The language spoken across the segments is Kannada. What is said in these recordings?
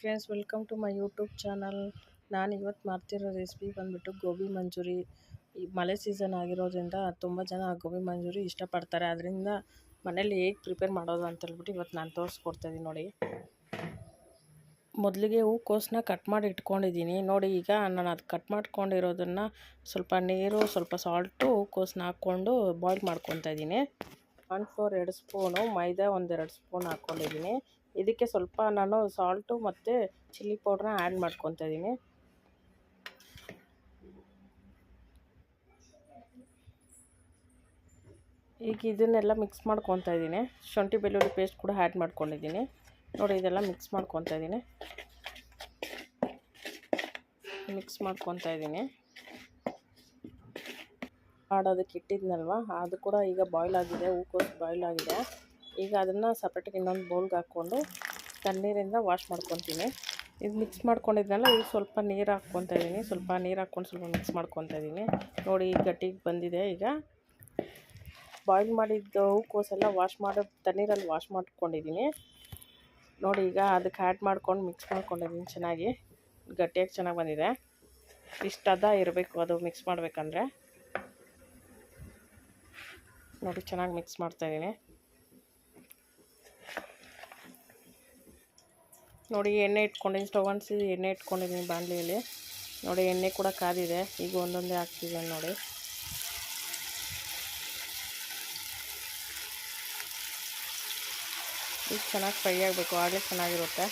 Friends, welcome to my YouTube channel. ನಾನು ಇವತ್ತು ಮಾಡ್ತಿರೋ ರೆಸಿಪಿ ಬಂದುಬಿಟ್ಟು ಗೋಬಿ ಮಂಚೂರಿ. ಈ ಮಳೆ ಸೀಸನ್ ಆಗಿರೋದ್ರಿಂದ ತುಂಬ ಜನ ಗೋಬಿ ಮಂಚೂರಿ ಇಷ್ಟಪಡ್ತಾರೆ. ಅದರಿಂದ ಮನೇಲಿ ಹೇಗೆ ಪ್ರಿಪೇರ್ ಮಾಡೋದು ಅಂತ ಹೇಳ್ಬಿಟ್ಟು ಇವತ್ತು ನಾನು ತೋರಿಸ್ಕೊಡ್ತಾಯಿದ್ದೀನಿ ನೋಡಿ. ಮೊದಲಿಗೆ ಹೂಕೋಸನ್ನ ಕಟ್ ಮಾಡಿ ಇಟ್ಕೊಂಡಿದ್ದೀನಿ ನೋಡಿ. ಈಗ ನಾನು ಅದು ಕಟ್ ಮಾಡ್ಕೊಂಡಿರೋದನ್ನು ಸ್ವಲ್ಪ ನೀರು, ಸ್ವಲ್ಪ ಸಾಲ್ಟು, ಹೂಕೋಸನ್ನ ಹಾಕ್ಕೊಂಡು ಬಾಯ್ಲ್ ಮಾಡ್ಕೊತಾ ಇದ್ದೀನಿ. ಕಾರ್ನ್ಫ್ಲೋರ್ 2 ಸ್ಪೂನು, ಮೈದಾ 1-2 ಸ್ಪೂನ್ ಹಾಕ್ಕೊಂಡಿದ್ದೀನಿ. ಇದಕ್ಕೆ ಸ್ವಲ್ಪ ನಾನು ಸಾಲ್ಟು ಮತ್ತು ಚಿಲ್ಲಿ ಪೌಡ್ರನ್ನ ಆ್ಯಡ್ ಮಾಡ್ಕೊತಾ ಇದ್ದೀನಿ. ಈಗ ಇದನ್ನೆಲ್ಲ ಮಿಕ್ಸ್ ಮಾಡ್ಕೊತಾ ಇದ್ದೀನಿ. ಶುಂಠಿ ಬೆಳ್ಳುಳ್ಳಿ ಪೇಸ್ಟ್ ಕೂಡ ಆ್ಯಡ್ ಮಾಡ್ಕೊಂಡಿದ್ದೀನಿ ನೋಡಿ. ಇದೆಲ್ಲ ಮಿಕ್ಸ್ ಮಾಡ್ಕೊತಾ ಇದ್ದೀನಿ. ಮಾಡೋದಕ್ಕೆ ಇಟ್ಟಿದ್ನಲ್ವ, ಅದು ಕೂಡ ಈಗ ಬಾಯ್ಲ್ ಆಗಿದೆ. ಹೂಕೋಸು ಬಾಯ್ಲ್ ಆಗಿದೆ. ಈಗ ಅದನ್ನು ಸಪ್ರೇಟಾಗಿ ಇನ್ನೊಂದು ಬೌಲ್ಗೆ ಹಾಕ್ಕೊಂಡು ತಣ್ಣೀರಿಂದ ವಾಶ್ ಮಾಡ್ಕೊತೀನಿ. ಇದು ಮಿಕ್ಸ್ ಮಾಡ್ಕೊಂಡಿದ್ನಲ್ಲ, ಈಗ ಸ್ವಲ್ಪ ನೀರು ಹಾಕ್ಕೊತಾ ಇದ್ದೀನಿ. ಸ್ವಲ್ಪ ನೀರು ಹಾಕ್ಕೊಂಡು ಸ್ವಲ್ಪ ಮಿಕ್ಸ್ ಮಾಡ್ಕೊತಾ ಇದ್ದೀನಿ ನೋಡಿ. ಗಟ್ಟಿಗೆ ಬಂದಿದೆ. ಈಗ ಬಾಯ್ಲ್ ಮಾಡಿದ್ದು ಹೂಕೋಸೆಲ್ಲ ವಾಶ್ ಮಾಡೋ ತಣ್ಣೀರಲ್ಲಿ ವಾಶ್ ಮಾಡ್ಕೊಂಡಿದ್ದೀನಿ ನೋಡಿ. ಈಗ ಅದಕ್ಕೆ ಆ್ಯಡ್ ಮಾಡ್ಕೊಂಡು ಮಿಕ್ಸ್ ಮಾಡ್ಕೊಂಡಿದ್ದೀನಿ. ಚೆನ್ನಾಗಿ ಗಟ್ಟಿಯಾಗಿ ಚೆನ್ನಾಗಿ ಬಂದಿದೆ. ಇಷ್ಟದ ಇರಬೇಕು ಅದು ಮಿಕ್ಸ್ ಮಾಡಬೇಕಂದ್ರೆ ನೋಡಿ. ಚೆನ್ನಾಗಿ ಮಿಕ್ಸ್ ಮಾಡ್ತಾಯಿದ್ದೀನಿ ನೋಡಿ. ಎಣ್ಣೆ ಇಟ್ಕೊಂಡಿದ್ದೀನಿ, ಸ್ಟವ್ ಅಂಟಿಸಿ ಎಣ್ಣೆ ಇಟ್ಕೊಂಡಿದ್ದೀನಿ ಬಾಣಲೆಯಲ್ಲಿ ನೋಡಿ. ಎಣ್ಣೆ ಕೂಡ ಕಾದಿದೆ. ಈಗ ಒಂದೊಂದೇ ಹಾಕ್ತಿದ್ದೀನಿ ನೋಡಿ. ಈಗ ಚೆನ್ನಾಗಿ ಫ್ರೈ ಆಗಬೇಕು, ಆಗಲೇ ಚೆನ್ನಾಗಿರುತ್ತೆ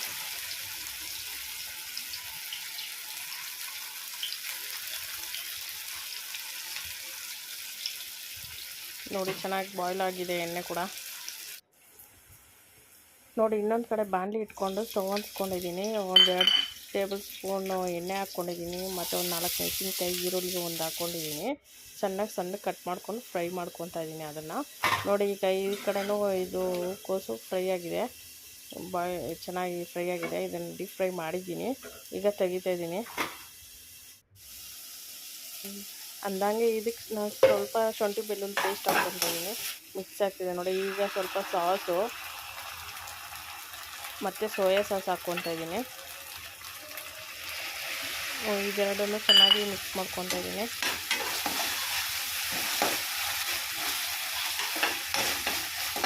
ನೋಡಿ. ಚೆನ್ನಾಗಿ ಬಾಯ್ಲ್ ಆಗಿದೆ ಎಣ್ಣೆ ಕೂಡ ನೋಡಿ. ಇನ್ನೊಂದು ಕಡೆ ಬಾಣಲಿ ಇಟ್ಕೊಂಡು ಸ್ಟವ್ ಅಂಟಿಸ್ಕೊಂಡಿದ್ದೀನಿ. 1-2 ಟೇಬಲ್ ಸ್ಪೂನು ಎಣ್ಣೆ ಹಾಕ್ಕೊಂಡಿದ್ದೀನಿ. ಮತ್ತು ಒಂದು 4 ಮೆಣಸಿನ್ಕಾಯಿ, ಈರುಳ್ಳಿ ಒಂದು ಹಾಕ್ಕೊಂಡಿದ್ದೀನಿ. ಸಣ್ಣಗೆ ಕಟ್ ಮಾಡ್ಕೊಂಡು ಫ್ರೈ ಮಾಡ್ಕೊತಾ ಇದ್ದೀನಿ ಅದನ್ನು ನೋಡಿ. ಈಗ ಈ ಕಡೆನೂ ಇದು ಕೋಸು ಫ್ರೈ ಆಗಿದೆ, ಚೆನ್ನಾಗಿ ಫ್ರೈ ಆಗಿದೆ. ಇದನ್ನು ಡೀಪ್ ಫ್ರೈ ಮಾಡಿದ್ದೀನಿ. ಈಗ ತೆಗಿತಾ ಇದ್ದೀನಿ. ಅಂದಂಗೆ ಇದಕ್ಕೆ ನಾನು ಸ್ವಲ್ಪ ಶುಂಠಿ ಬೆಳ್ಳುಳ್ಳಿ ಪೇಸ್ಟ್ ಹಾಕ್ಕೊತಾ ಇದ್ದೀನಿ. ಮಿಕ್ಸ್ ಆಗ್ತಿದೆ ನೋಡಿ. ಈಗ ಸ್ವಲ್ಪ ಸಾಸು ಮತ್ತು ಸೋಯಾ ಸಾಸ್ ಹಾಕ್ಕೊತಾ ಇದ್ದೀನಿ. ಇದೆರಡನ್ನು ಚೆನ್ನಾಗಿ ಮಿಕ್ಸ್ ಮಾಡ್ಕೊತಾ ಇದ್ದೀನಿ.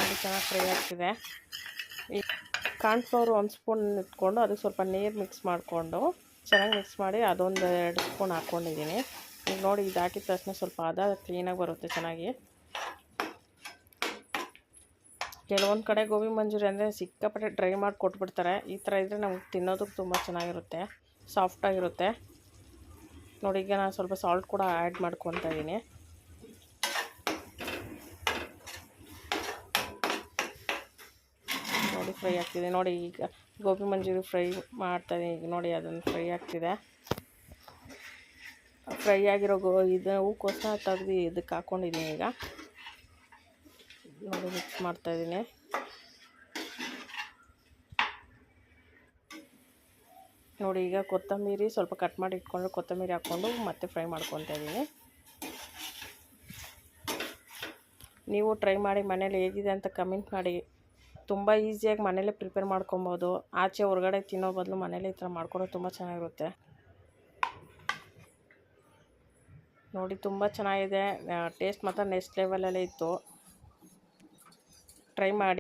ಅದು ಚೆನ್ನಾಗಿ ಫ್ರೈ ಆಗ್ತಿದೆ. ಈ ಕಾರ್ನ್ಫ್ಲೋರ್ 1 ಸ್ಪೂನ್ ಇಟ್ಕೊಂಡು ಅದಕ್ಕೆ ಸ್ವಲ್ಪ ನೀರು ಮಿಕ್ಸ್ ಮಾಡಿಕೊಂಡು ಚೆನ್ನಾಗಿ ಮಿಕ್ಸ್ ಮಾಡಿ ಅದೊಂದು 2 ಸ್ಪೂನ್ ಹಾಕ್ಕೊಂಡಿದ್ದೀನಿ. ಈಗ ನೋಡಿ, ಇದು ಹಾಕಿದ ತಕ್ಷಣ ಸ್ವಲ್ಪ ಕ್ಲೀನಾಗಿ ಬರುತ್ತೆ ಚೆನ್ನಾಗಿ. ಕೆಲವೊಂದು ಕಡೆ ಗೋಬಿ ಮಂಚೂರಿ ಅಂದರೆ ಸಿಕ್ಕಾಪಟ್ಟೆ ಡ್ರೈ ಮಾಡಿ ಕೊಟ್ಬಿಡ್ತಾರೆ. ಈ ಥರ ಇದ್ದರೆ ನಮ್ಗೆ ತಿನ್ನೋದಕ್ಕೆ ತುಂಬ ಚೆನ್ನಾಗಿರುತ್ತೆ, ಸಾಫ್ಟಾಗಿರುತ್ತೆ ನೋಡಿ. ಈಗ ನಾನು ಸ್ವಲ್ಪ ಸಾಲ್ಟ್ ಕೂಡ ಆ್ಯಡ್ ಮಾಡ್ಕೊತಾ ಇದ್ದೀನಿ ನೋಡಿ. ಫ್ರೈ ಆಗ್ತಿದೆ ನೋಡಿ. ಈಗ ಗೋಬಿ ಮಂಚೂರಿ ಫ್ರೈ ಮಾಡ್ತಾಯಿದ್ದೀನಿ. ಈಗ ನೋಡಿ, ಅದನ್ನು ಫ್ರೈ ಆಗ್ತಿದೆ. ಫ್ರೈ ಆಗಿರೋ ಇದು ಹೂಕೋಸನ್ನ ತೆಗ್ದು ಇದಕ್ಕೆ ಹಾಕ್ಕೊಂಡಿದ್ದೀನಿ. ಈಗ ನೋಡಿ, ಮಿಕ್ಸ್ ಮಾಡ್ತಾಯಿದ್ದೀನಿ ನೋಡಿ. ಈಗ ಕೊತ್ತಂಬರಿ ಸ್ವಲ್ಪ ಕಟ್ ಮಾಡಿ ಇಟ್ಕೊಂಡು ಕೊತ್ತಂಬರಿ ಹಾಕ್ಕೊಂಡು ಮತ್ತೆ ಫ್ರೈ ಮಾಡ್ಕೊತಾ ಇದ್ದೀನಿ. ನೀವು ಟ್ರೈ ಮಾಡಿ, ಮನೇಲಿ ಹೇಗಿದೆ ಅಂತ ಕಮೆಂಟ್ ಮಾಡಿ. ತುಂಬ ಈಸಿಯಾಗಿ ಮನೇಲೇ ಪ್ರಿಪೇರ್ ಮಾಡ್ಕೊಬೋದು. ಆಚೆ ಹೊರಗಡೆ ತಿನ್ನೋ ಬದಲು ಮನೇಲಿ ಈ ಥರ ಮಾಡ್ಕೊಡೋದು ತುಂಬ ಚೆನ್ನಾಗಿರುತ್ತೆ ನೋಡಿ. ತುಂಬ ಚೆನ್ನಾಗಿದೆ. ಟೇಸ್ಟ್ ಮಾತ್ರ ನೆಕ್ಸ್ಟ್ ಲೆವೆಲಲ್ಲೇ ಇತ್ತು. ಟ್ರೈ ಮಾಡಿ.